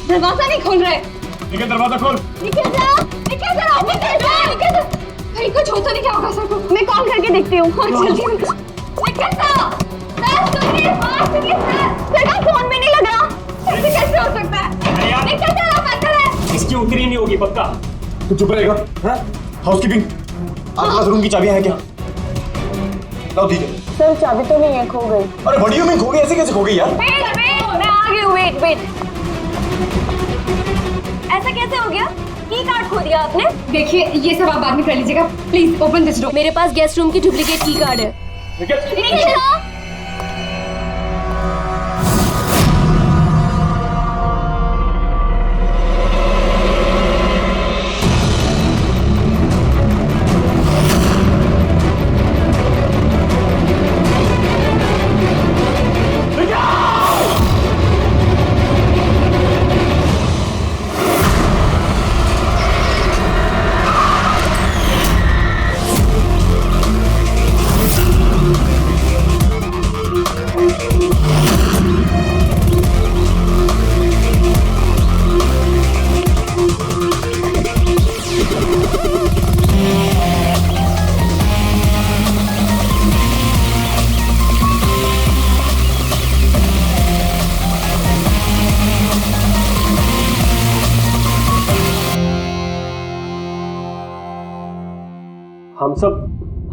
दरवाजा नहीं खोल रहे। निकल, दरवाजा खोल। निकल जा, निकल जा, निकल जा, निकल जा। भाई कुछ होता नहीं, क्या होगा सर को? मैं कॉल करके देखती हूँ। हाँ जल्दी निकल जा। सर सुनिए, हाँ सुनिए सर का फोन में नहीं लग रहा। ऐसे कैसे हो सकता है? निकल जा, आप अंदर है। इसकी उतरी नहीं होगी पक्का। तू चुप रहेगा? हाँ? हाउसकीपिंग, आपके पास रूम की चाबियां हैं क्या? लाओ दीजिए। सर चाबी तो नहीं है, खो गई। अरे बड़ियों में खो गई, ऐसे कैसे खो गई यार? वेट, मैं आ गई हूँ। वेट, ऐसा कैसे हो गया? की कार्ड खो दिया आपने? देखिए ये सब आप बाद में कर लीजिएगा। Please open this door. मेरे पास गेस्ट रूम की डुप्लीकेट की कार्ड है। निकल।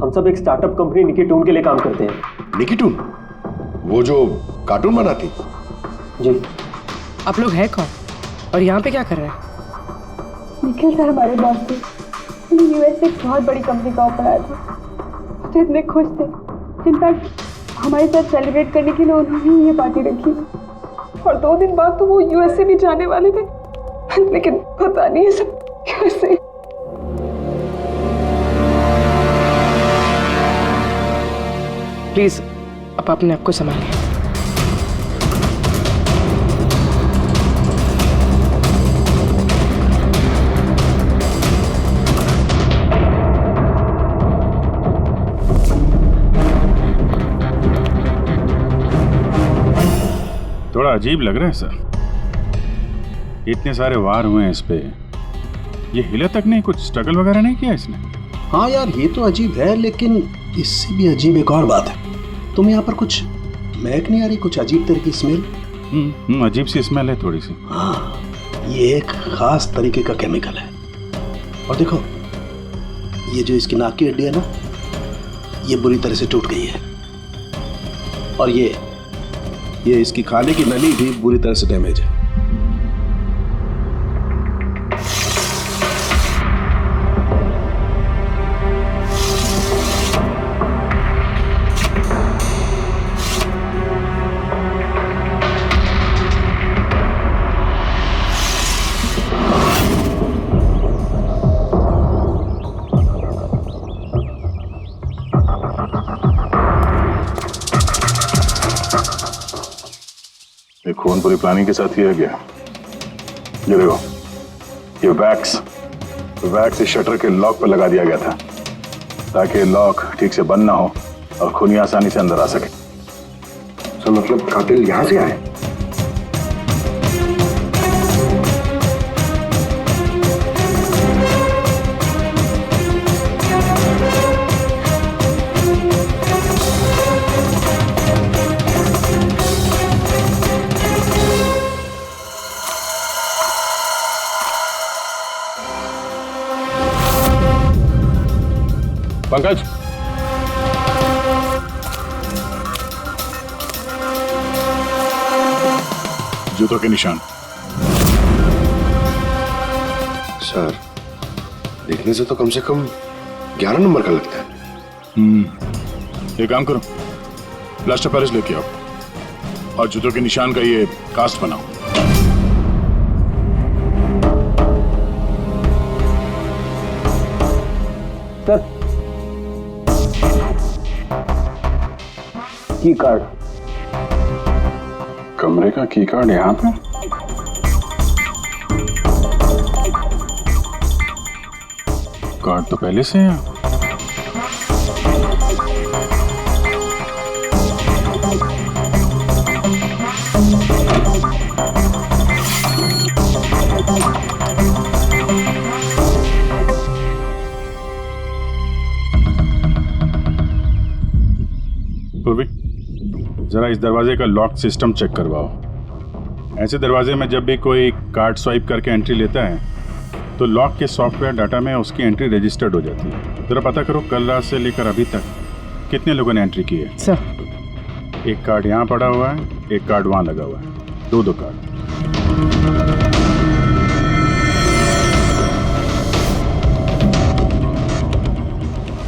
हम सब एक स्टार्टअप कंपनी निकीटून के लिए काम करते हैं। निकीटून? वो जो कार्टून बनाती? जी। आप लोग हैं कौन और यहाँ पे क्या कर रहे हैं? निखिल सर हमारे बॉस थे। यूएस से एक बहुत बड़ी कंपनी का ऑफर आया था, तो इतने खुश थे। इनफैक्ट हमारे साथ सेलिब्रेट करने के लिए उन्होंने ये पार्टी रखी और 2 दिन बाद तो वो यूएस से भी जाने वाले थे, लेकिन पता नहीं है सब कैसे। प्लीज आप अपने आप को संभालिए। थोड़ा अजीब लग रहा है सर, इतने सारे वार हुए हैं इस पे, ये हिला तक नहीं, कुछ स्ट्रगल वगैरह नहीं किया इसने? हाँ यार ये तो अजीब है, लेकिन इससे भी अजीब एक और बात है। तुम्हें यहाँ पर कुछ महक नहीं आ रही? कुछ अजीब तरह की स्मेल? अजीब सी स्मेल है थोड़ी सी। हाँ, ये एक खास तरीके का केमिकल है। और देखो ये जो इसकी नाक की हड्डी है ना, ये बुरी तरह से टूट गई है, और ये इसकी खाने की नली भी बुरी तरह से डैमेज है। खून पूरी प्लानिंग के साथ किया गया। ये देखो, ये वैक्स इस शटर के लॉक पर लगा दिया गया था ताकि लॉक ठीक से बंद ना हो और खूनी आसानी से अंदर आ सके। तो मतलब कातिल यहाँ से आए? पंकज, जूतों के निशान। सर, देखने से तो कम 11 नंबर का लगता है। ये काम करो, प्लास्टर पेरिस लेके आओ और जूतों के निशान का ये कास्ट बनाओ। सर, की कार्ड। कमरे का की कार्ड यहाँ पे? कार्ड तो पहले से है। जरा इस दरवाजे का लॉक सिस्टम चेक करवाओ। ऐसे दरवाजे में जब भी कोई कार्ड स्वाइप करके एंट्री लेता है तो लॉक के सॉफ्टवेयर डाटा में उसकी एंट्री रजिस्टर्ड हो जाती है। जरा पता करो कल रात से लेकर अभी तक कितने लोगों ने एंट्री की है। सर एक कार्ड यहाँ पड़ा हुआ है, एक कार्ड वहाँ लगा हुआ है, दो कार्ड।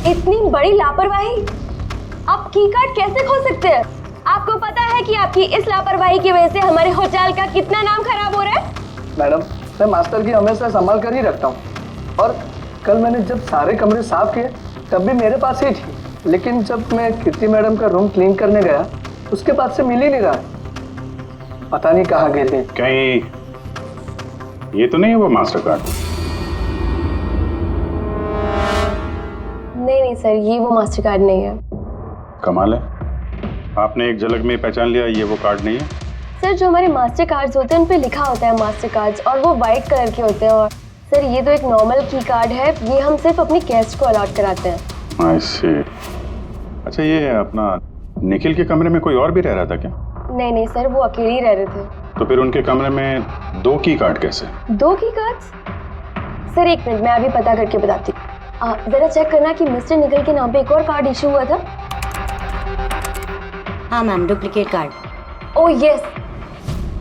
इतनी बड़ी लापरवाही! आप की कार्ड कैसे खो सकते हैं? आपको पता है कि आपकी इस लापरवाही की वजह से हमारे होटल का कितना नाम खराब हो रहा है? मैडम, मैं मास्टर की हमेशा संभाल कर ही रखता हूँ, और कल मैंने जब सारे कमरे साफ किए तब भी मेरे पास ही थी, लेकिन जब मैं कीर्ति मैडम का रूम क्लीन करने गया उसके बाद से मिल ही नहीं रहा। पता नहीं कहाँ गए थे। कहीं ये तो नहीं हुआ मास्टर कार्ड? नहीं सर, ये वो मास्टर कार्ड नहीं है। कमाल है, आपने एक झलक में पहचान लिया ये वो कार्ड नहीं है। सर, जो हमारे मास्टर कार्ड्स होते हैं उन पे लिखा होता है मास्टर कार्ड्स, और वो वाइट कलर के होते हैं। और सर, ये तो एक नॉर्मल की कार्ड है, ये हम सिर्फ अपनी गेस्ट को अलॉट कराते हैं। I see। अच्छा, ये अपना निखिल के कमरे में कोई और भी रह रहा था क्या? नहीं सर, वो अकेले ही रह रहे थे। तो फिर उनके कमरे में दो की कार्ड कैसे? 2 की कार्ड्स? सर एक मिनट, मैं अभी पता करके बताती हूँ। जरा चेक करना कि मिस्टर निखिल के नाम पे एक और कार्ड इशू हुआ था। हाँ ma'am, duplicate card. Oh yes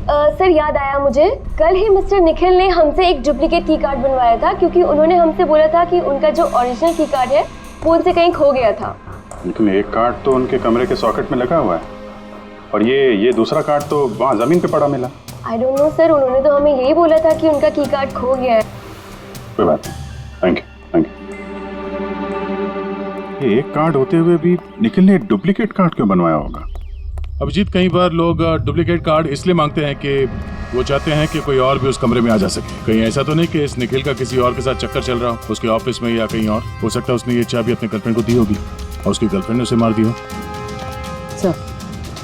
sir, याद आया मुझे, कल ही मिस्टर निखिल ने हमसे एक डुप्लीकेट की कार्ड बनवाया था, क्योंकि उन्होंने हमसे बोला था कि उनका जो ओरिजिनल की कार्ड है वो उनसे कहीं खो गया था। लेकिन एक कार्ड तो उनके कमरे के सॉकेट में लगा हुआ है, और ये दूसरा कार्ड तो वहाँ जमीन पे पड़ा मिला। आई डोंट नो सर, उन्होंने तो हमें यही बोला था कि उनका की कार्ड खो गया है। कोई बात नहीं, थैंक यू। ये एक कार्ड होते हुए भी निखिल ने डुप्लीकेट कार्ड क्यों बनवाया होगा? अभिजीत, कई बार लोग डुप्लीकेट कार्ड इसलिए मांगते हैं कि वो चाहते हैं कि कोई और भी उस कमरे में आ जा सके। कहीं ऐसा तो नहीं कि इस निखिल का किसी और के साथ चक्कर चल रहा हो, उसके ऑफिस में या कहीं और। हो सकता है उसने ये चाबी अपने गर्लफ्रेंड को दी होगी और उसकी गर्लफ्रेंड ने उसे मार दी हो। सर,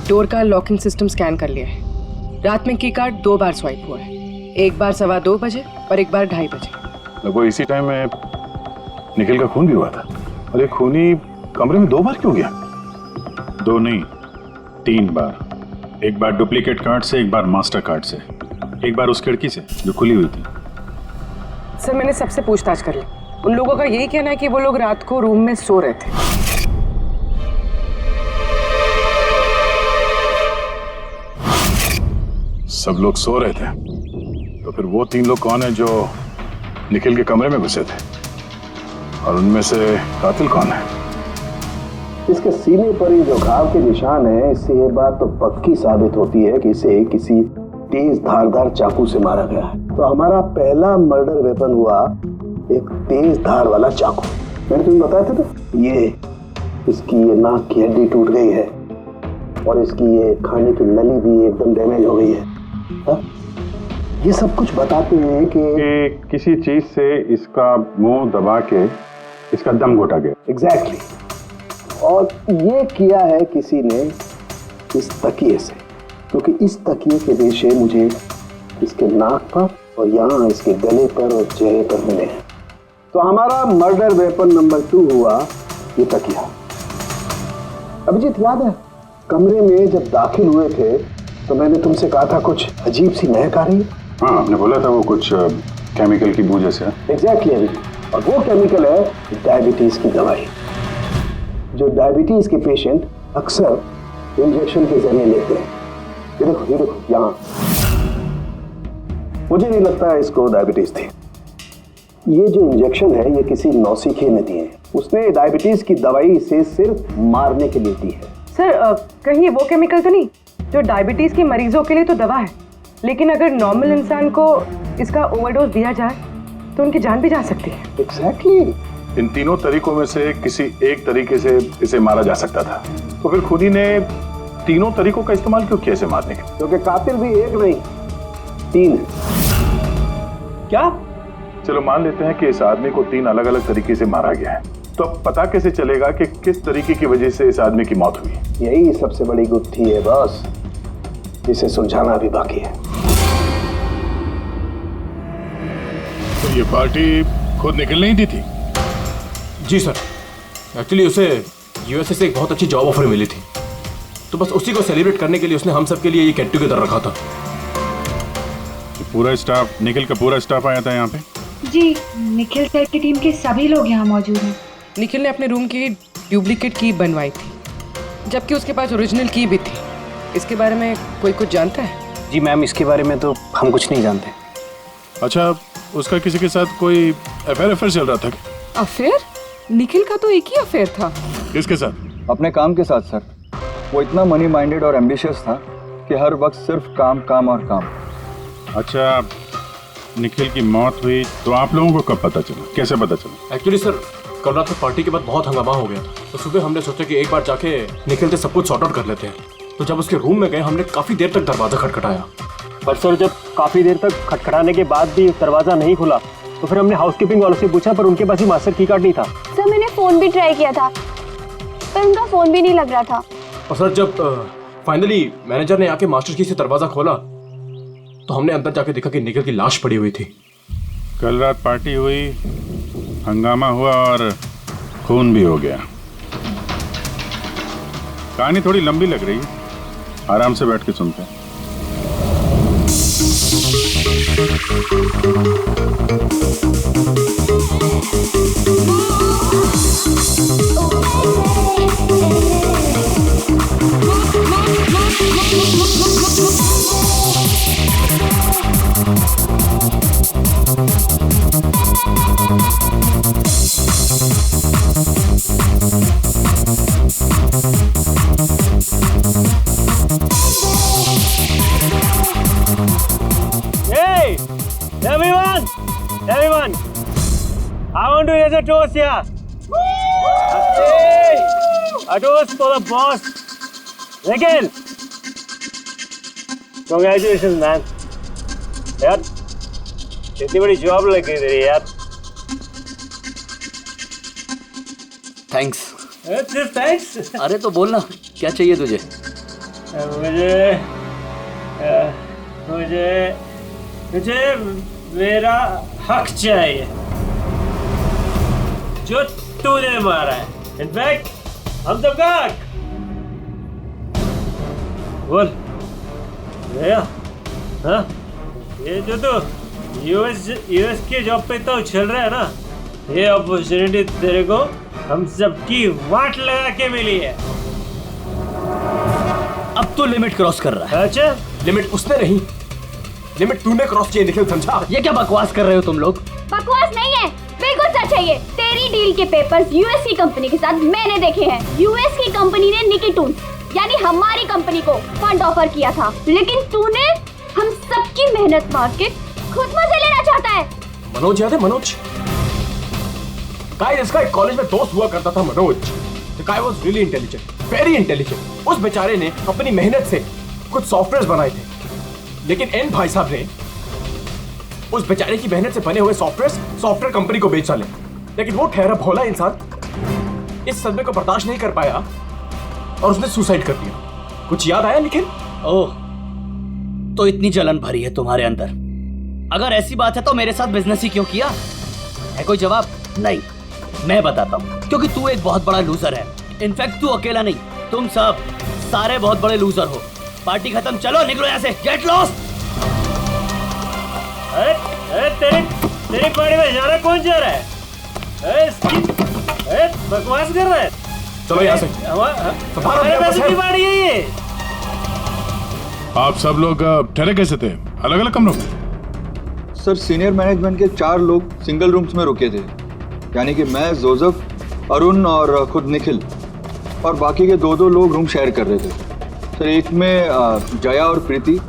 डोर का लॉकिंग सिस्टम स्कैन कर लिया है। रात में की कार्ड 2 बार स्वाइप हुआ है, एक बार 2:15 बजे और एक बार 2:30 बजे। वो इसी टाइम में निखिल का खून भी हुआ था। और एक खूनी कमरे में 2 बार क्यों गया? 2 नहीं, 3 बार। एक बार डुप्लीकेट कार्ड से, एक बार मास्टर कार्ड से, एक बार उस खिड़की से जो खुली हुई थी। सर, मैंने सबसे पूछताछ कर ली। उन लोगों का यही कहना है कि वो लोग रात को रूम में सो रहे थे। सब लोग सो रहे थे, तो फिर वो 3 लोग कौन है जो निखिल के कमरे में घुसे थे, और उनमें से कातिल कौन है? इसके सीने पर ही जो घाव के निशान है, इससे ये बात तो पक्की साबित होती है कि इसे किसी तेज धारदार चाकू से मारा गया है। तो हमारा पहला मर्डर वेपन हुआ एक तेज धार वाला चाकू। मैंने तुम्हें बताया था तो ये इसकी ये नाक की हड्डी टूट गई है, और इसकी ये खाने की नली भी एकदम डैमेज हो गई है। हा? ये सब कुछ बताते हैं कि किसी चीज से इसका मुंह दबा के इसका दम घोटा गया। एग्जैक्टली। और ये किया है किसी ने इस तकिए से, क्योंकि इस तकिए के रेशे मुझे इसके नाक पर और यहाँ इसके गले पर और चेहरे पर मिले हैं। तो हमारा मर्डर वेपन नंबर 2 हुआ ये तकिया। अभिजीत, याद है कमरे में जब दाखिल हुए थे तो मैंने तुमसे कहा था कुछ अजीब सी महक आ रही है? हाँ, आपने बोला था वो कुछ केमिकल की बू जैसे। एग्जैक्टली अभिजीत, और वो केमिकल है डायबिटीज की दवाई, जो डायबिटीज के पेशेंट अक्सर इंजेक्शन के जरिए लेते हैं। ये देखो यहाँ। मुझे नहीं लगता है इसको डायबिटीज थी। ये जो इंजेक्शन है ये किसी नौसिखिए ने दी है। उसने डायबिटीज की दवाई इसे सिर्फ मारने के लिए दी है। सर, कहीं ये वो केमिकल तो नहीं जो डायबिटीज के मरीजों के लिए तो दवा है, लेकिन अगर नॉर्मल इंसान को इसका ओवरडोज दिया जाए तो उनकी जान भी जा सकती है। एग्जैक्टली। इन तीनों तरीकों में से किसी एक तरीके से इसे मारा जा सकता था, तो फिर खूनी ने तीनों तरीकों का इस्तेमाल क्यों किया इसे मारने के? क्योंकि कातिल भी एक नहीं 3 है। क्या? चलो मान लेते हैं कि इस आदमी को 3 अलग अलग तरीके से मारा गया है, तो अब पता कैसे चलेगा कि किस तरीके की वजह से इस आदमी की मौत हुई? यही सबसे बड़ी गुत्थी है बॉस, जिसे सुलझाना अभी बाकी है। तो ये पार्टी खुद निखिल नहीं दी थी? जी सर, एक्चुअली उसे यूएसए से एक बहुत अच्छी जॉब ऑफर मिली थी, तो बस उसी को सेलिब्रेट करने के लिए उसने हम सब के लिए ये गेट टुगेदर रखा था। पूरा स्टाफ, निखिल का पूरा स्टाफ आया था यहाँ पे? जी, निखिल सर की टीम के सभी लोग यहाँ मौजूद हैं। निखिल ने अपने रूम की डुप्लीकेट की बनवाई थी, जबकि उसके पास ओरिजिनल की भी थी। इसके बारे में कोई कुछ जानता है? जी मैम, इसके बारे में तो हम कुछ नहीं जानते। अच्छा, उसका किसी के साथ कोई अफेयर चल रहा था? अफेयर? निखिल का तो एक ही अफेयर था। किसके साथ? अपने काम के साथ सर। वो इतना मनी माइंडेड और एम्बिशियस था कि हर वक्त सिर्फ काम काम और काम। अच्छा, निखिल की मौत हुई तो आप लोगों को कब पता चला, कैसे पता चला? एक्चुअली सर, कल रात में पार्टी के बाद बहुत हंगामा हो गया था, तो सुबह हमने सोचा कि एक बार जाके निखिल से सब कुछ सॉर्ट आउट कर लेते हैं। तो जब उसके रूम में गए, हमने काफी देर तक दरवाजा खटखटाया। पर सर, जब काफी देर तक खटखटाने के बाद भी दरवाजा नहीं खुला तो फिर हमने हाउसकीपिंग वालों से पूछा, पर उनके पास ही मास्टर की कार्ड नहीं था। सर मैंने फोन भी ट्राई किया था, पर उनका फोन भी नहीं लग रहा था। और सर, जब फाइनली मैनेजर ने आके मास्टर की से दरवाजा खोला तो हमने अंदर जाके देखा कि निखिल की लाश पड़ी हुई थी। कल रात पार्टी हुई, हंगामा हुआ और खून भी हो गया। कहानी थोड़ी लंबी लग रही है, आराम से बैठ के सुनते हैं। Hey, everyone, I want to raise a toast here. Hey, a toast for the boss, Nikhil. Congratulations, man. यार, इतनी बड़ी जॉब लग गई तेरी यार। थैंक्स। सिर्फ थैंक्स? अरे तो बोलना, क्या चाहिए तुझे? मुझे मेरा हक चाहिए जो तूने मारा है। इनफैक्ट हम सबका हक। बोल भैया। हाँ, ये जो तो यूएस के जॉब पे तो चल रहा है ना, ये अपॉर्चुनिटी तेरे को हम सबकी वाट लगा के मिली है। अब तो लिमिट क्रॉस कर रहा है। अच्छा, लिमिट उसने नहीं, लिमिट तूने क्रॉस किया निखिल, समझा? ये क्या बकवास कर रहे हो तुम लोग? बकवास नहीं है, बिल्कुल सच है ये। तेरी डील के पेपर्स यूएस की कंपनी के साथ मैंने देखे हैं। यूएस की कंपनी ने निकी टूल्स यानी हमारी कंपनी को फंड ऑफर किया था, लेकिन तूने हम सबकी मेहनत मार के खुद मजे लेना चाहता है। मनोज याद है? मनोज, गाइस, इसका एक कॉलेज में दोस्त हुआ करता था Manoj. The guy was really intelligent, very intelligent। उस बेचारे ने अपनी मेहनत से कुछ सॉफ्टवेयर बनाए थे, लेकिन एन भाई साहब ने उस बेचारे की मेहनत से बने हुए सॉफ्टवेयर कंपनी को बेच डाले। लेकिन वो ठहरा भोला इंसान इस सदमे को बर्दाश्त नहीं कर पाया और उसने सुसाइड कर दिया। कुछ याद आया निखिल? ओह, तो इतनी जलन भरी है तुम्हारे अंदर। अगर ऐसी बात है तो मेरे साथ बिजनेस ही क्यों किया? है कोई जवाब? नहीं, मैं बताता हूँ। क्योंकि तू एक बहुत बड़ा लूजर है। इनफैक्ट तू अकेला नहीं, तुम सब सारे बहुत बड़े लूजर हो। पार्टी खत्म, चलो निकलो यहाँ से, गेट लॉस्ट। अरे तेरी पार्टी में जाना कौन जा रहा है? बकवास कर रहा है। चलो यहाँ से, हमारे पैसे की पार्टी है ये। आप सब लोग ठहरे कैसे थे, अलग अलग कमरों में? सर, सीनियर मैनेजमेंट के 4 लोग सिंगल रूम्स में रुके थे, यानी कि मैं, जोसेफ, अरुण और खुद निखिल, और बाकी के 2 लोग रूम शेयर कर रहे थे। सर, एक में जया और प्रीति,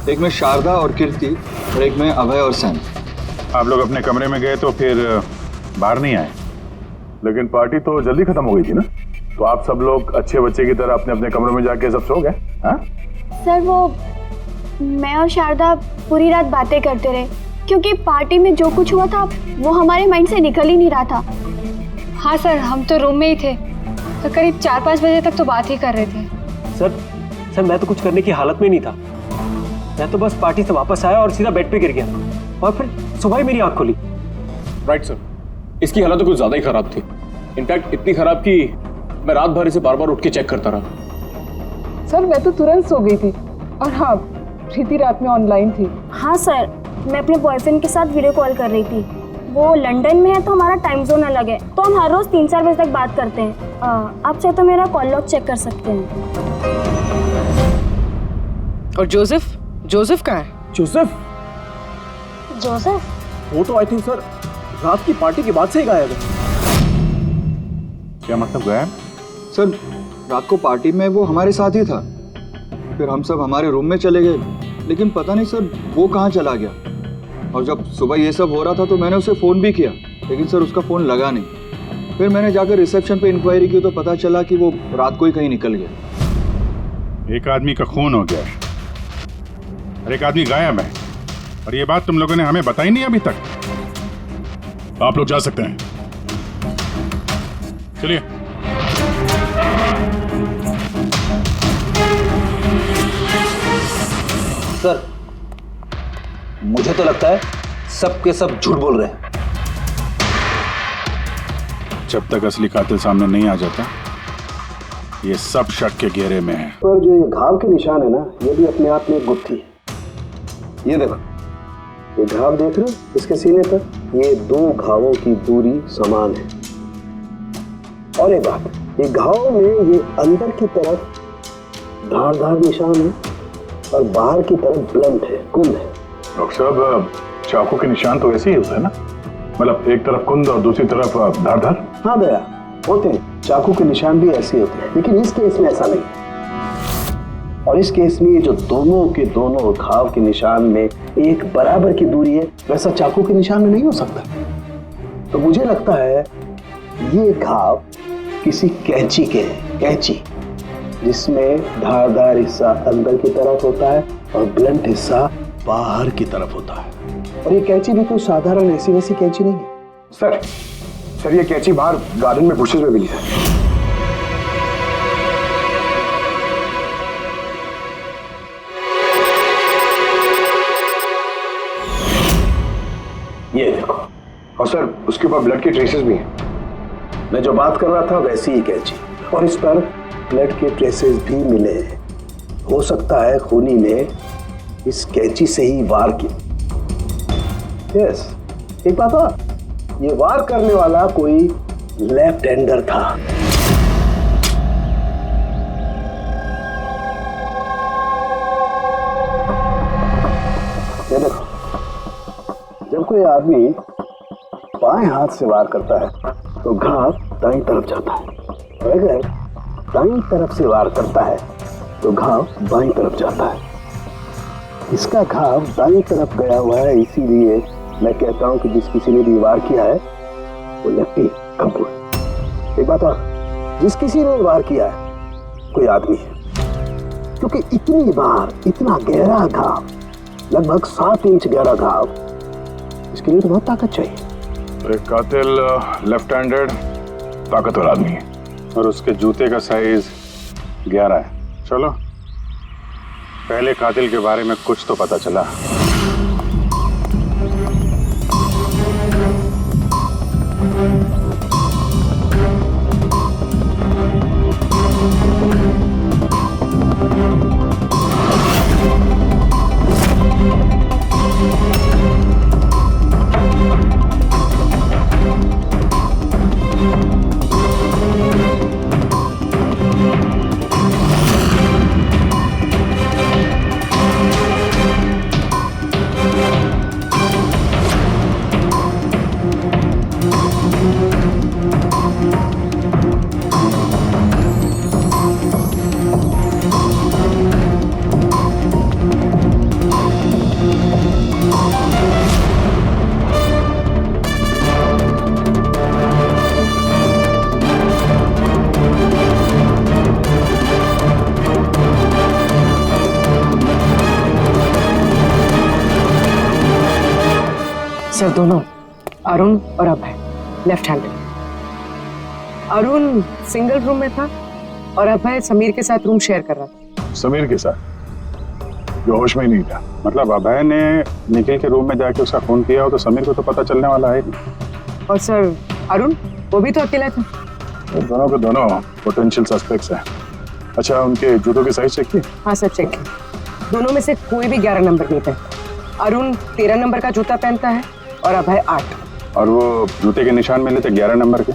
एक में शारदा और कीर्ति, और एक में अभय और सैम। आप लोग अपने कमरे में गए तो फिर बाहर नहीं आए, लेकिन पार्टी तो जल्दी खत्म हो गई थी ना, तो आप सब लोग अच्छे बच्चे की तरह अपने अपने कमरों में जाके सब सो गए? हाँ सर, वो मैं और शारदा पूरी रात बातें करते रहे, क्योंकि पार्टी में जो कुछ हुआ था वो हमारे माइंड से निकल ही नहीं रहा था। हाँ सर, हम तो रूम में ही थे, तो करीब 4-5 बजे तक तो बात ही कर रहे थे। सर मैं तो कुछ करने की हालत में नहीं था। मैं तो बस पार्टी से वापस आया और सीधा बेड पे गिर गया, और फिर सुबह ही मेरी आंख खुली। राइट सर, इसकी हालत तो कुछ ज्यादा ही खराब थी। इनफैक्ट इतनी खराब कि मैं रात भर इसे बार बार उठ के चेक करता रहा। सर मैं तो तुरंत सो गई थी। और हाँ, प्रीति रात में ऑनलाइन थी। हाँ सर, मैं अपने बॉयफ्रेंड के साथ वीडियो कॉल कर रही थी। वो लंदन में है तो हमारा टाइम जोन अलग है, तो हम हर रोज 3-4 बजे तक बात करते हैं। आप चाहे तो मेरा कॉल लॉग चेक कर सकते हैं। और जोसेफ कहाँ है? जोसेफ वो तो आई थिंक सर रात की पार्टी के बाद से ही गायब है। क्या मतलब गायब? सर रात को पार्टी में वो हमारे साथ ही था, फिर हम सब हमारे रूम में चले गए, लेकिन पता नहीं सर वो कहाँ चला गया। और जब सुबह ये सब हो रहा था तो मैंने उसे फ़ोन भी किया, लेकिन सर उसका फ़ोन लगा नहीं। फिर मैंने जाकर रिसेप्शन पे इंक्वायरी की तो पता चला कि वो रात को ही कहीं निकल गया। एक आदमी का खून हो गया है और एक आदमी गायब है, और ये बात तुम लोगों ने हमें बताई नहीं अभी तक। आप लोग जा सकते हैं, चलिए। सर मुझे तो लगता है सब के सब झूठ बोल रहे हैं। जब तक असली कातिल सामने नहीं आ जाता ये सब शक के घेरे में है। पर जो ये घाव के निशान है ना, ये भी अपने आप में एक गुत्थी है। ये देखो, ये घाव देख रहे हो इसके सीने पर, ये 2 घावों की दूरी समान है। और एक बात, ये घाव में ये अंदर की तरफ धारदार निशान है और बाहर की तरफ ब्लंट है, कुंद है। डॉक्टर साहब चाकू के निशान तो ऐसे ही होते हैं ना, मतलब एक तरफ कुंद और दूसरी तरफ धारदार। हाँ दया, होते हैं, चाकू के निशान भी ऐसे होते हैं, लेकिन इस केस में ऐसा नहीं। और इस केस में जो दोनों के दोनों घाव के निशान में एक बराबर की दूरी है, वैसा चाकू के निशान में नहीं हो सकता। तो मुझे लगता है ये घाव किसी कैंची के हैं, कैंची जिसमें धारदार हिस्सा अंदर की तरफ होता है और ब्लंट हिस्सा बाहर की तरफ होता है। और ये कैंची भी कोई साधारण ऐसी वैसी कैंची नहीं है। सर ये कैंची बाहर गार्डन में बुशेस में मिली है। ये देखो, और सर उसके ऊपर ब्लड के ट्रेसेस भी हैं। मैं जो बात कर रहा था वैसी ही कैंची, और इस पर ब्लड के ट्रेसेस भी मिले हैं। हो सकता है खूनी ने इस कैंची से ही वार किया। यस, एक बात और, ये वार करने वाला कोई लेफ्ट हैंडर था। ये देखो, जब कोई आदमी बाएं हाथ से वार करता है तो घाव दाईं तरफ जाता है, और अगर दाईं तरफ से वार करता है तो घाव बाईं तरफ जाता है। इसका घाव दाईं तरफ गया हुआ है, इसीलिए मैं कहता हूं कि जिस किसी ने भी वार किया है वो लेफ्टी कपूर। एक बात और, जिस किसी ने वार किया है कोई आदमी है, क्योंकि इतनी बार इतना गहरा घाव, लगभग 7 इंच गहरा घाव, इसके लिए तो बहुत ताकत चाहिए। एक कातिल लेफ्ट हैंडेड ताकतवर आदमी है, और उसके जूते का साइज 11 है। चलो पहले कातिल के बारे में कुछ तो पता चला। सर दोनों, अरुण और Abhay, left handed. Arun single room में था और अभय समीर के साथ रूम शेयर कर रहा था। समीर के साथ, जो होश में ही नहीं था। मतलब अभय ने निखिल के रूम में जाके उसका खून किया हो तो समीर को तो पता चलने वाला है नहीं। और सर अरुण, वो भी तो अकेला था। दोनों के दोनों पोटेंशियल सस्पेक्ट्स हैं। अच्छा, उनके जूतों की साइज चेक की? हाँ सर, चेक किया। दोनों में से कोई भी 11 नंबर नहीं पहनता। अरुण 13 नंबर का जूता पहनता है और अभय 8। और वो जूते के निशान मिले थे 11 नंबर के,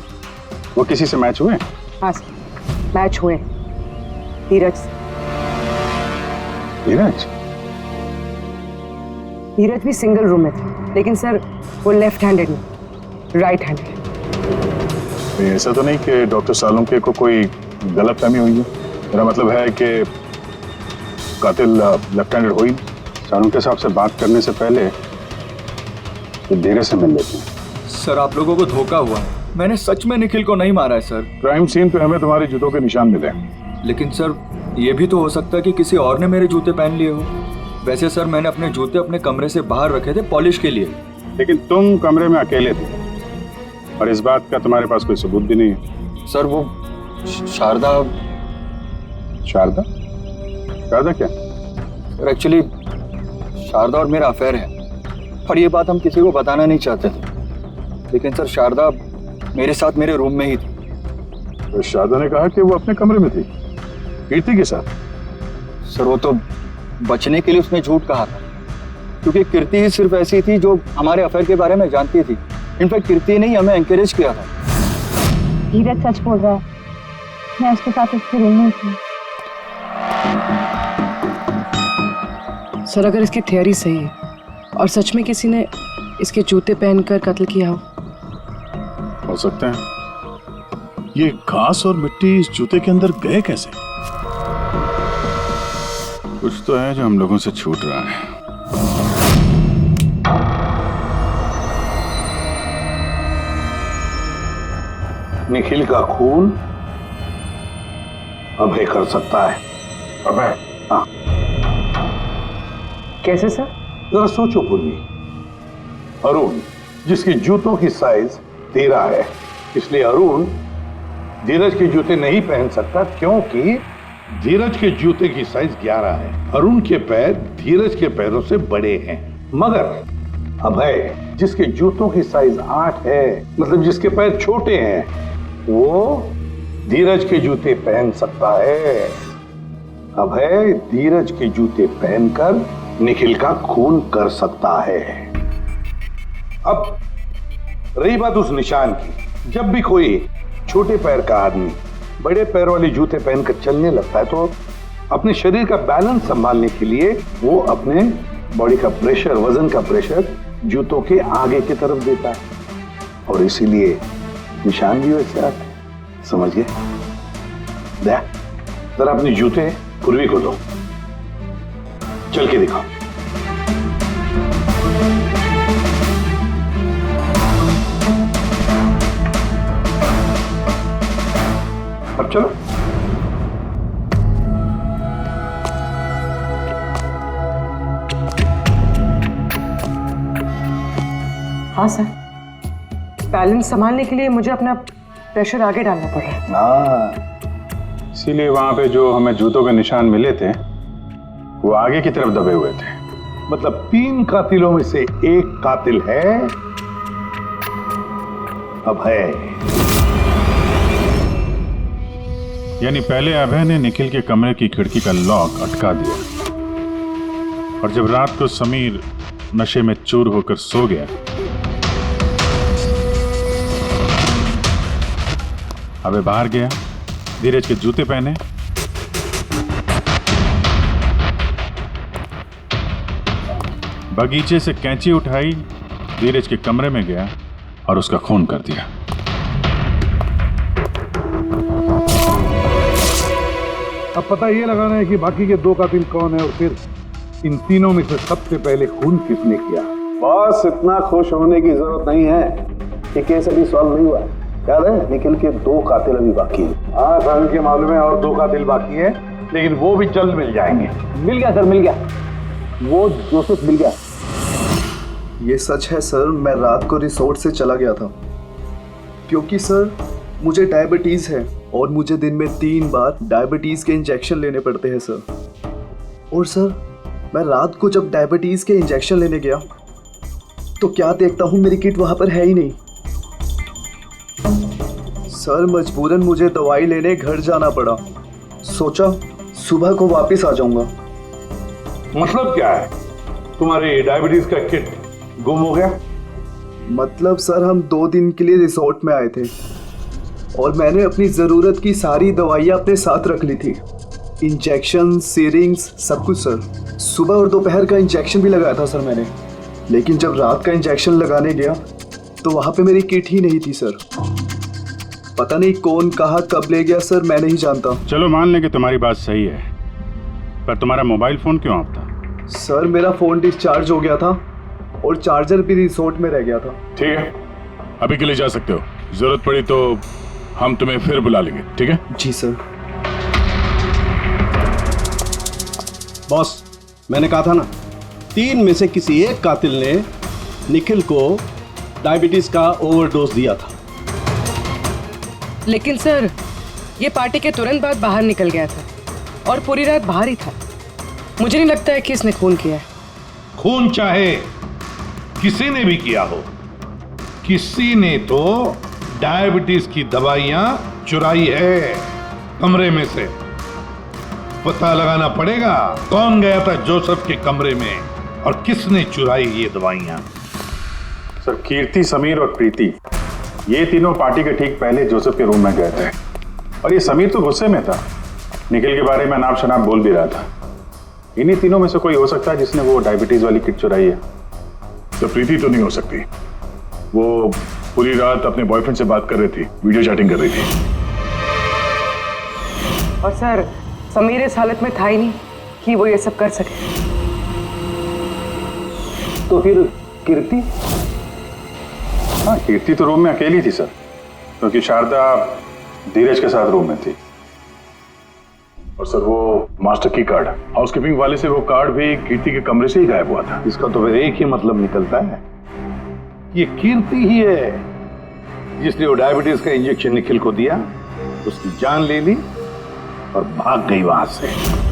वो किसी से मैच हुए? हाँ सर, मैच हुए धीरज से। धीरज? धीरज भी सिंगल रूम में थे, लेकिन सर वो लेफ्ट हैंडेड नहीं, राइट हैंडेड। ऐसा तो नहीं कि डॉक्टर सालुंके को कोई गलतफहमी हुई है? मेरा मतलब है कि कातिल लेफ्ट हैंडेड हुई। सालुंके साहब से बात करने से पहले धीरज से मिल लेते हैं। सर आप लोगों को धोखा हुआ, मैंने सच में निखिल को नहीं मारा है सर। क्राइम सीन पे हमें तुम्हारे जूतों के निशान मिले, लेकिन सर ये भी तो हो सकता है कि किसी और ने मेरे जूते पहन लिए हो। वैसे सर मैंने अपने जूते अपने कमरे से बाहर रखे थे पॉलिश के लिए। लेकिन तुम कमरे में अकेले थे और इस बात का तुम्हारे पास कोई सबूत भी नहीं है। सर वो शारदा। शारदा? शारदा क्या? एक्चुअली शारदा और मेरा अफेयर है और ये बात हम किसी को बताना नहीं चाहते थे, लेकिन सर शारदा मेरे साथ मेरे रूम में ही थी। तो शारदा ने कहा कि वो अपने कमरे में थी कीर्ति के साथ। सर वो तो बचने के लिए उसने झूठ कहा था, क्योंकि कीर्ति ही सिर्फ ऐसी थी जो हमारे अफेयर के बारे में जानती थी। इनफैक्ट कीर्ति ने ही हमें एंकरेज किया था। धीरज सच बोल रहा है, मैं उसके साथ उसके रूम में थी। सर अगर इसकी थियरी सही है और सच में किसी ने इसके जूते पहनकर कत्ल किया हो सकता है। ये घास और मिट्टी इस जूते के अंदर गए कैसे? कुछ तो है जो हम लोगों से छूट रहा है। निखिल का खून अभय कर सकता है। अभय? हाँ। कैसे सर? जरा सोचो पूर्वी। अरुण जिसकी जूतों की साइज 13 है, इसलिए अरुण धीरज के जूते नहीं पहन सकता, क्योंकि धीरज के जूते की साइज 11 है। अरुण के पैर धीरज के पैरों से बड़े हैं। मगर अभय जिसके जूतों की साइज 8 है, मतलब जिसके पैर छोटे हैं, वो धीरज के जूते पहन सकता है। अभय धीरज के जूते पहनकर निखिल का खून कर सकता है। अब रही बात उस निशान की, जब भी कोई छोटे पैर का आदमी बड़े पैर वाले जूते पहनकर चलने लगता है तो अपने शरीर का बैलेंस संभालने के लिए वो अपने बॉडी का प्रेशर, वजन का प्रेशर जूतों के आगे की तरफ देता है और इसीलिए निशान भी वैसे आते हैं। समझ गए? जरा अपने जूते पूर्वी को दो, चल के दिखाओ। अब चलो। हाँ सर, बैलेंस संभालने के लिए मुझे अपना प्रेशर आगे डालना पड़ रहा है। हाँ, इसीलिए वहां पे जो हमें जूतों के निशान मिले थे वो आगे की तरफ दबे हुए थे। मतलब 3 कातिलों में से एक कातिल है अभय। यानी पहले अभय ने निखिल के कमरे की खिड़की का लॉक अटका दिया और जब रात को समीर नशे में चूर होकर सो गया, अभय बाहर गया, धीरज के जूते पहने, बगीचे से कैंची उठाई, धीरज के कमरे में गया और उसका खून कर दिया। अब पता ये लगाना है कि बाकी के 2 कातिल कौन है और फिर इन तीनों में से सबसे पहले खून किसने किया। बस इतना खुश होने की जरूरत नहीं है कि केस अभी सॉल्व नहीं हुआ। याद है, निखिल के 2 कातिल अभी बाकी है। हाँ सर, के मालूम है और 2 कातिल बाकी है, लेकिन वो भी जल्द मिल जाएंगे। मिल गया सर, मिल गया। वो जोसेफ मिल गया। ये सच है सर, मैं रात को रिसोर्ट से चला गया था क्योंकि सर मुझे डायबिटीज़ है और मुझे दिन में 3 बार डायबिटीज़ के इंजेक्शन लेने पड़ते हैं सर। और सर मैं रात को जब डायबिटीज़ के इंजेक्शन लेने गया तो क्या देखता हूँ मेरी किट वहाँ पर है ही नहीं। सर मजबूरन मुझे दवाई लेने घर जाना पड़ा सोचा सुबह को वापस आ जाऊंगा। मतलब क्या है? तुम्हारी डायबिटीज का किट गुम हो गया? मतलब सर, हम 2 दिन के लिए रिसोर्ट में आए थे और मैंने अपनी ज़रूरत की सारी दवाइयाँ अपने साथ रख ली थी। इंजेक्शन, सीरिंग्स, सब कुछ सर। सुबह और दोपहर का इंजेक्शन भी लगाया था सर मैंने, लेकिन जब रात का इंजेक्शन लगाने गया तो वहाँ पे मेरी किट ही नहीं थी सर। पता नहीं कौन कहाँ कब ले गया सर, मैं नहीं जानता। चलो मान लें कि तुम्हारी बात सही है, पर तुम्हारा मोबाइल फोन क्यों ऑफ था? सर मेरा फ़ोन डिस्चार्ज हो गया था और चार्जर भी रिसोर्ट में रह गया था। ठीक है, अभी के लिए जा सकते हो। जरूरत पड़ी तो हम तुम्हें फिर बुला लेंगे, ठीक है? जी सर। बॉस, मैंने कहा था ना, 3 में से किसी एक कातिल ने निखिल को डायबिटीज का ओवरडोज दिया था। लेकिन सर, ये पार्टी के तुरंत बाद बाहर निकल गया था और पूरी रात बाहर ही था। मुझे नहीं लगता है कि इसने खून किया है। खून चाहे किसी ने भी किया हो, किसी ने तो डायबिटीज की दवाइयां चुराई है कमरे में से। पता लगाना पड़ेगा कौन गया था जोसेफ के कमरे में और किसने चुराई ये दवाइयां। सर, कीर्ति, समीर और प्रीति, ये तीनों पार्टी के ठीक पहले जोसेफ के रूम में गए थे और ये समीर तो गुस्से में था, निखिल के बारे में अनाप शनाप बोल भी रहा था। इन्हीं तीनों में से कोई हो सकता है जिसने वो डायबिटीज वाली किट चुराई है। तो प्रीति तो नहीं हो सकती, वो पूरी रात अपने बॉयफ्रेंड से बात कर रही थी, वीडियो चैटिंग कर रही थी। और सर, समीर इस हालत में था ही नहीं कि वो ये सब कर सके। तो फिर कीर्ति? हाँ, कीर्ति तो रूम में अकेली थी सर, क्योंकि शारदा धीरज के साथ रूम में थी। और सर, वो मास्टर की कार्ड, हाउसकीपिंग वाले से वो कार्ड भी कीर्ति के कमरे से ही गायब हुआ था। इसका तो फिर एक ही मतलब निकलता है, ये कीर्ति ही है जिसने वो डायबिटीज का इंजेक्शन निखिल को दिया, उसकी जान ले ली और भाग गई वहां से।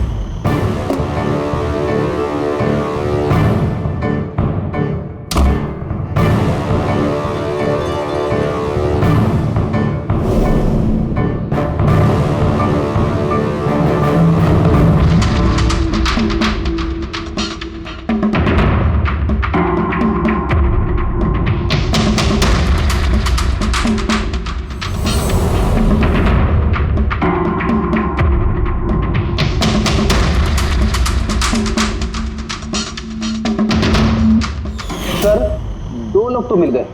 तो मिल गए,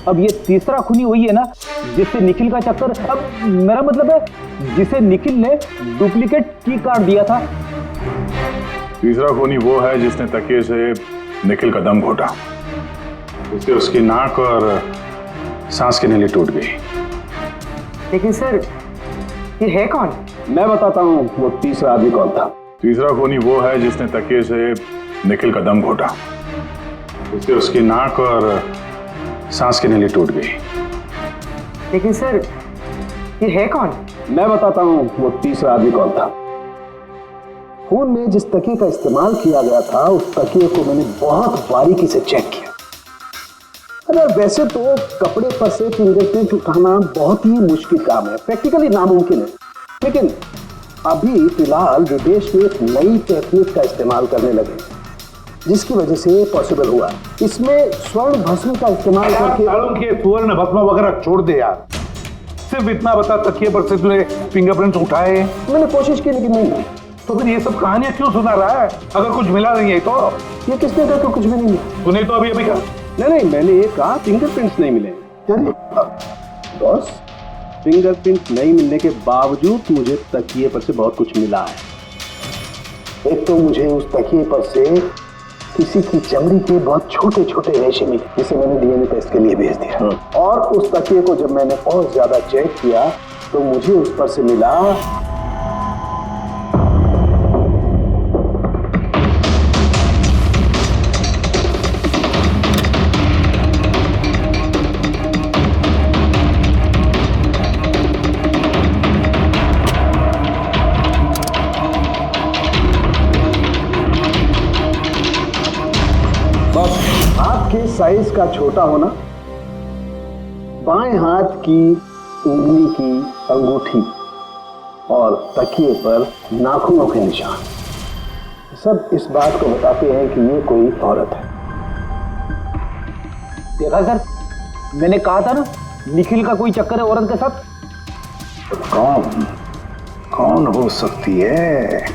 अब ये तीसरा खूनी वही है ना जिससे निखिल का चक्कर। अब मेरा मतलब है जिसे निखिल ने डुप्लीकेट की कार्ड दिया था। तीसरा खूनी वो है जिसने तकिए से निखिल का दम घोटा, इससे उसकी नाक और सांस की नली टूट गई। लेकिन सर, ये है कौन? मैं बताता हूँ वो तीसरा आदमी कौन था। तीसरा खूनी वो है जिसने तकिए से निखिल का दम घोटा, इससे उसकी नाक और सांस की नली टूट गई। लेकिन सर, ये है कौन? मैं बताता हूँ वो तीसरा आदमी कौन था। खून में जिस तकिए का इस्तेमाल किया गया था, उस तकिए को मैंने बहुत बारीकी से चेक किया। अगर वैसे तो कपड़े पर से फिंगरप्रिंट उठाना बहुत ही मुश्किल काम है, प्रैक्टिकली नामुमकिन है, लेकिन अभी फिलहाल विदेश में एक नई टेक्निक का इस्तेमाल करने लगे जिसकी वजह से पॉसिबल हुआ। इसमें स्वर्ण भस्म का इस्तेमाल करके स्वर्ण भस्म वगैरह छोड़ दे यार, सिर्फ इतना बता, तकिए पर से तूने फिंगरप्रिंट्स उठाए? मैंने कोशिश की लेकिन नहीं। तो फिर ये सब कहानियां क्यों सुना रहा है अगर कुछ मिला नहीं है? तो ये किसने कहा कि कुछ भी नहीं मिला? तूने तो अभी कहा। नहीं, मैंने ये कहा फिंगरप्रिंट्स नहीं मिले। यानी बॉस, फिंगरप्रिंट नहीं मिलने के बावजूद मुझे तकिए पर से बहुत कुछ मिला है। एक तो मुझे उस तकिए पर से किसी की चमड़ी के बहुत छोटे छोटे रेशे मिले, जिसे मैंने डीएनए टेस्ट के लिए भेज दिया। और उस तकिए को जब मैंने और ज्यादा चेक किया तो मुझे उस पर से मिला साइज का छोटा होना, बाएं हाथ की उंगली की अंगूठी और तकिए पर नाखूनों के निशान, सब इस बात को बताते हैं कि ये कोई औरत है। देखा सर, मैंने कहा था ना निखिल का कोई चक्कर है औरत के साथ। कौन हो सकती है?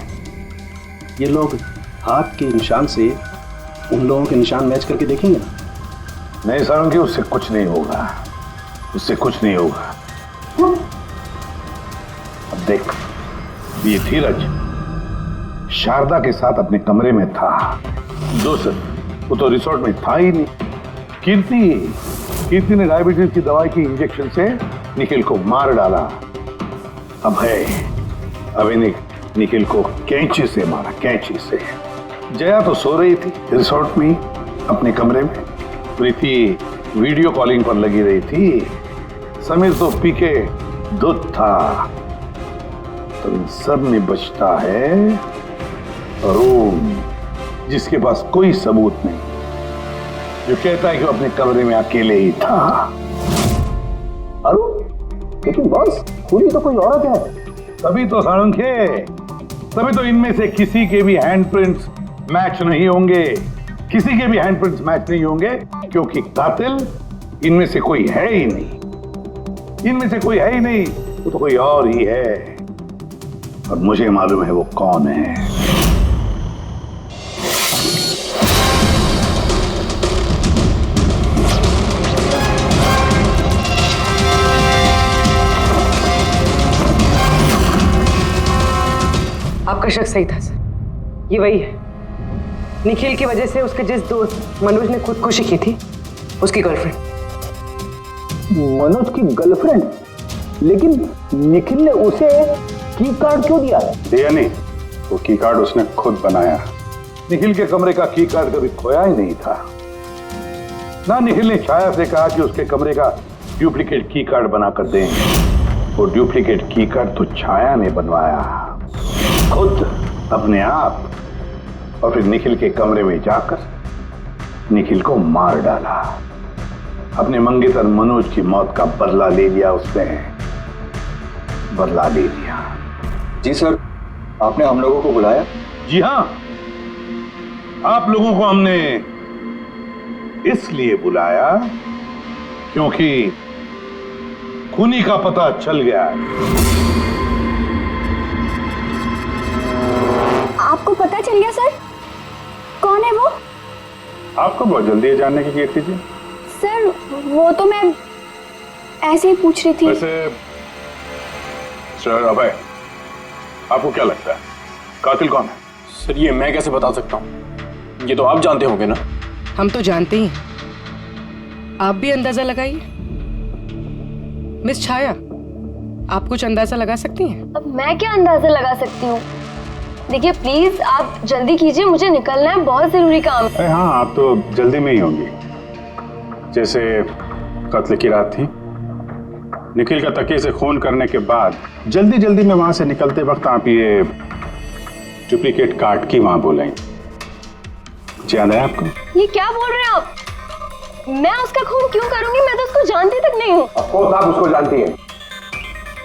ये लोग हाथ के निशान से उन लोगों के निशान मैच करके देखेंगे ना। नहीं सारंगी, उससे कुछ नहीं होगा, उससे कुछ नहीं होगा। अब देख, ये धीरज शारदा के साथ अपने कमरे में था। दोस्त वो तो रिसोर्ट में था ही नहीं। कीर्ति ने डायबिटीज की दवाई की इंजेक्शन से निखिल को मार डाला। अब इन्हें निखिल को कैंची से मारा, कैंची से। जया तो सो रही थी रिसोर्ट में अपने कमरे में, प्रीति वीडियो कॉलिंग पर लगी रही थी, समीर तो पी के दूध था। तो इन सब में बचता है अरुण, जिसके पास कोई सबूत नहीं, जो कहता है कि वो अपने कमरे में अकेले ही था। अरुण, लेकिन बॉस पूरी तो कोई औरत है। तभी तो सारंगे, तभी तो इनमें से किसी के भी हैंडप्रिंट्स मैच नहीं होंगे, किसी के भी हैंडप्रिंट्स मैच नहीं होंगे, क्योंकि कातिल इनमें से कोई है ही नहीं। इनमें से कोई है ही नहीं, वो तो कोई और ही है, और मुझे मालूम है वो कौन है। आपका शक सही था सर, ये वही है। निखिल की वजह से उसके जिस दोस्त मनोज ने खुदकुशी की थी, उसकी गर्लफ्रेंड। मनोज की गर्लफ्रेंड? लेकिन निखिल ने उसे की कार्ड क्यों दिया? दिया नहीं, वो की कार्ड उसने खुद बनाया। निखिल के कमरे का की कार्ड कभी खोया ही नहीं था ना। निखिल ने छाया से कहा कि उसके कमरे का डुप्लीकेट की कार्ड बनाकर देंगे। वो डुप्लीकेट की कार्ड तो छाया ने बनवाया खुद, अपने आप, और फिर निखिल के कमरे में जाकर निखिल को मार डाला। अपने मंगेतर मनोज की मौत का बदला ले लिया उसने, बदला ले लिया। जी सर, आपने हम लोगों को बुलाया? जी हाँ, आप लोगों को हमने इसलिए बुलाया क्योंकि खूनी का पता चल गया है। आपको पता चल गया सर? कौन है वो? आपको बहुत जल्दी है जानने की कीर्ति जी। सर वो तो मैं ऐसे ही पूछ रही थी। वैसे सर अभय, आपको क्या लगता है कातिल कौन है? सर ये मैं कैसे बता सकता हूँ, ये तो आप जानते होंगे ना। हम तो जानते ही हैं, आप भी अंदाजा लगाइए। मिस छाया, आप कुछ अंदाजा लगा सकती हैं? अब मैं क्या अंदाजा लगा सकती हूँ? देखिए प्लीज आप जल्दी कीजिए, मुझे निकलना है, बहुत जरूरी काम है। हाँ, आप तो जल्दी में ही होंगी। जैसे कत्ल की रात थी, निखिल का तकिए से खून करने के बाद जल्दी जल्दी में वहां से निकलते वक्त आप ये डुप्लीकेट कार्ड की वहां बोलेंगे। याद है आपको? ये क्या बोल रहे हैं आप? मैं उसका खून क्यों करूंगी? मैं तो उसको जानती तक नहीं हूँ। ऑफ कोर्स आप उसको जानती हैं।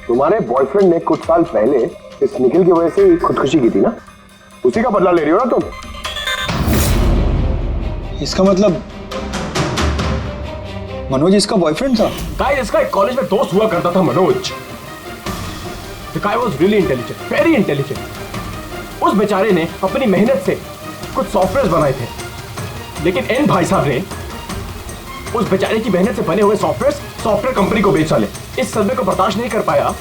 तुम्हारे बॉयफ्रेंड ने कुछ साल पहले इस निखिल की वजह से खुदकुशी की थी ना, उसी का बदला ले रही हो ना तुम। इसका मतलब मनोज इसका बॉयफ्रेंड था? गाइस, इसका एक कॉलेज में दोस्त हुआ करता था Manoj. The guy was really intelligent, very intelligent। उस बेचारे ने अपनी मेहनत से कुछ सॉफ्टवेयर बनाए थे, लेकिन एन भाई साहब ने उस बेचारे की मेहनत से बने हुए सॉफ्टवेयर कंपनी को बेच डाले। इस सदमे को बर्दाश्त नहीं कर पाया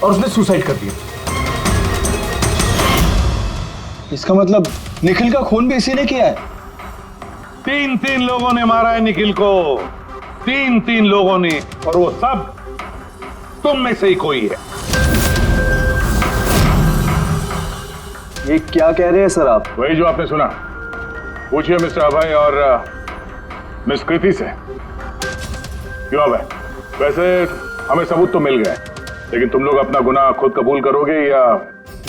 और उसने सुसाइड कर दिया। इसका मतलब निखिल का खून भी इसी ने किया है? तीन लोगों ने मारा है निखिल को, तीन लोगों ने, और वो सब तुम में से ही कोई है। ये क्या कह रहे हैं सर आप? वही जो आपने सुना। पूछिए मिस्टर अभय और मिस कृति से। क्यों अभय? वैसे हमें सबूत तो मिल गए, लेकिन तुम लोग अपना गुनाह खुद कबूल करोगे या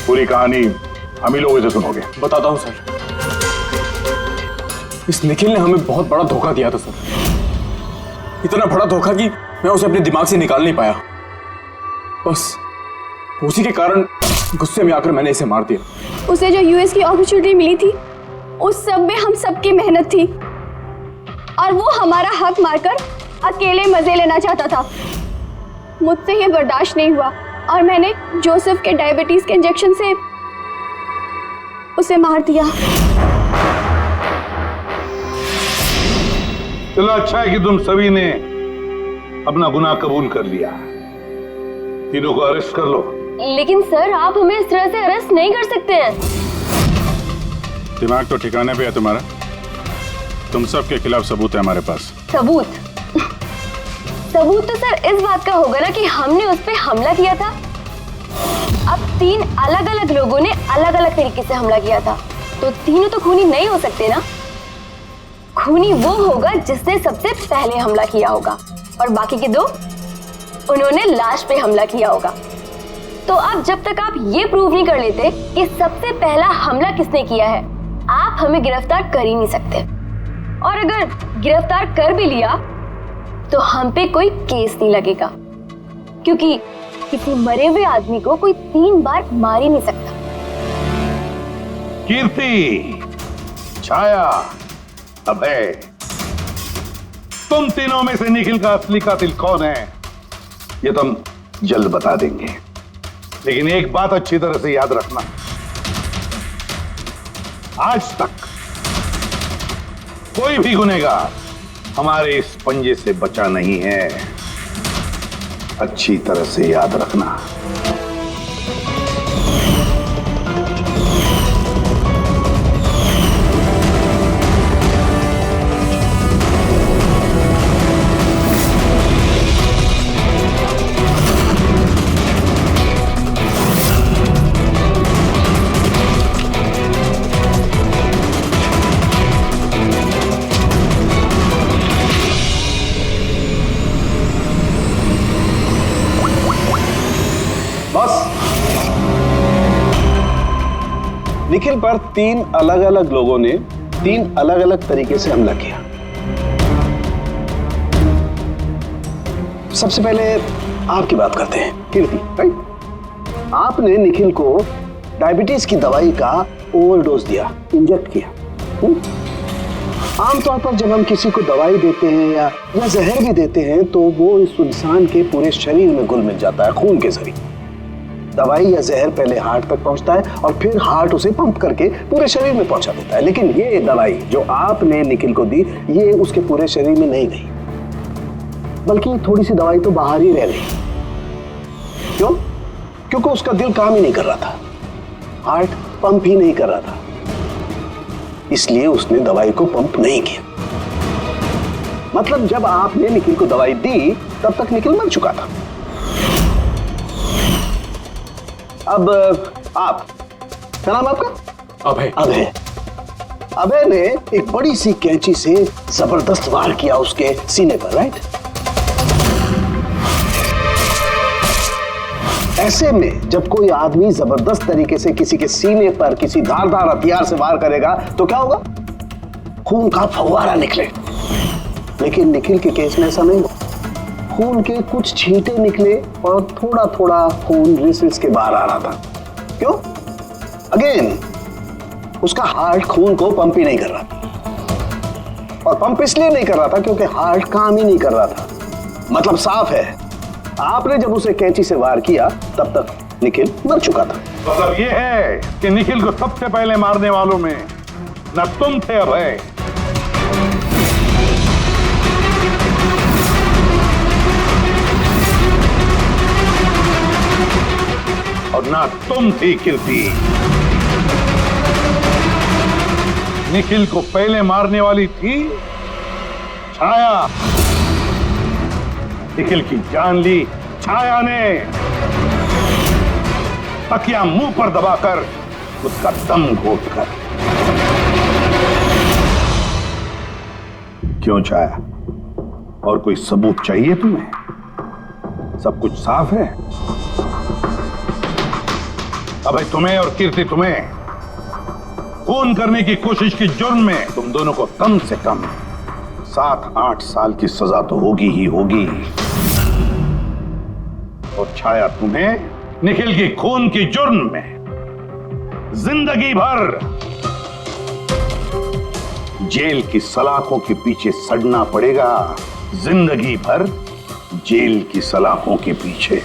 पूरी कहानी हम ही लोगों से सुनोगे? बताता हूं सर। इस निखिल ने हमें बहुत बड़ा धोखा दिया था सर, इतना बड़ा धोखा कि मैं उसे अपने दिमाग से निकाल नहीं पाया। बस उसी के कारण गुस्से में आकर मैंने इसे मार दिया। उसे जो यूएस की अपॉर्चुनिटी मिली थी उस सब में हम सबकी मेहनत थी और वो हमारा हक मारकर अकेले मजे लेना चाहता था। मुझसे ये बर्दाश्त नहीं हुआ और मैंने जोसेफ के डायबिटीज के इंजेक्शन से उसे मार दिया। चलो अच्छा है कि तुम सभी ने अपना गुनाह कबूल कर लिया। तीनों को अरेस्ट कर लो। लेकिन सर आप हमें इस तरह से अरेस्ट नहीं कर सकते हैं। दिमाग तो ठिकाने पे है तुम्हारा। तुम सब के खिलाफ सबूत है हमारे पास। सबूत? सबूत तो सर इस बात का होगा ना कि हमने उस पर हमला किया था। अब 3 अलग अलग लोगों ने अलग अलग तरीके से हमला किया था, तो तीनों तो खूनी नहीं हो सकते ना। खूनी वो होगा जिसने सबसे पहले हमला किया होगा और बाकी के 2 उन्होंने लाश पे हमला किया होगा। तो अब जब तक आप ये प्रूव नहीं कर लेते कि सबसे पहला हमला किसने किया है, आप हमें गिरफ्तार कर ही नहीं सकते। और अगर गिरफ्तार कर भी लिया तो हम पे कोई केस नहीं लगेगा, क्योंकि किसी मरे हुए आदमी को कोई 3 बार मार ही नहीं सकता। कीर्ति, छाया, अभय, तुम तीनों में से निखिल का असली कातिल कौन है ये तुम जल्द बता देंगे। लेकिन एक बात अच्छी तरह से याद रखना, आज तक कोई भी गुनहगार हमारे इस पंजे से बचा नहीं है। अच्छी तरह से याद रखना। निखिल पर 3 अलग अलग लोगों ने 3 अलग अलग तरीके से हमला किया। सबसे पहले आपकी बात करते हैं, कीर्ति, राइट? आपने निखिल को डायबिटीज की दवाई का ओवरडोज दिया, इंजेक्ट किया। आमतौर पर जब हम किसी को दवाई देते हैं या जहर भी देते हैं तो वो इस इंसान के पूरे शरीर में घुल मिल जाता है, खून के जरिए। दवाई या जहर पहले हार्ट तक पहुंचता है और फिर हार्ट उसे पंप करके पूरे शरीर में पहुंचा देता है। लेकिन ये दवाई जो आपने निखिल को दी, ये उसके पूरे शरीर में नहीं गई, बल्कि थोड़ी सी दवाई तो बाहर ही रह गई। क्यों? क्योंकि उसका दिल काम ही नहीं कर रहा था, हार्ट पंप ही नहीं कर रहा था, इसलिए उसने दवाई को पंप नहीं किया। मतलब जब आपने निखिल को दवाई दी तब तक निखिल मर चुका था। अब आप, क्या नाम आपका? अभय। अभय। अभय ने एक बड़ी सी कैंची से जबरदस्त वार किया उसके सीने पर, राइट? ऐसे में जब कोई आदमी जबरदस्त तरीके से किसी के सीने पर किसी धारदार हथियार से वार करेगा तो क्या होगा? खून का फव्वारा निकले। लेकिन निखिल के केस में ऐसा नहीं हुआ। खून के कुछ छींटे निकले और थोड़ा थोड़ा खून रिस के बाहर आ रहा था। क्यों? अगेन उसका हार्ट खून को पंप ही नहीं कर रहा था, और पंप इसलिए नहीं कर रहा था क्योंकि हार्ट काम ही नहीं कर रहा था। मतलब साफ है, आपने जब उसे कैंची से वार किया तब तक निखिल मर चुका था। मतलब ये है कि निखिल को सबसे पहले मारने वालों में न तुम थे अभय, और ना तुम थी कीर्ति। निखिल को पहले मारने वाली थी छाया। निखिल की जान ली छाया ने, तकिया मुंह पर दबाकर उसका दम घोटकर। क्यों छाया, और कोई सबूत चाहिए तुम्हें? सब कुछ साफ है। अबे तुम्हें और कीर्ति, तुम्हें खून करने की कोशिश की जुर्म में तुम दोनों को कम से कम 7-8 साल की सजा तो होगी ही होगी। और छाया, तुम्हें निखिल के खून के जुर्म में जिंदगी भर जेल की सलाखों के पीछे सड़ना पड़ेगा। जिंदगी भर जेल की सलाखों के पीछे।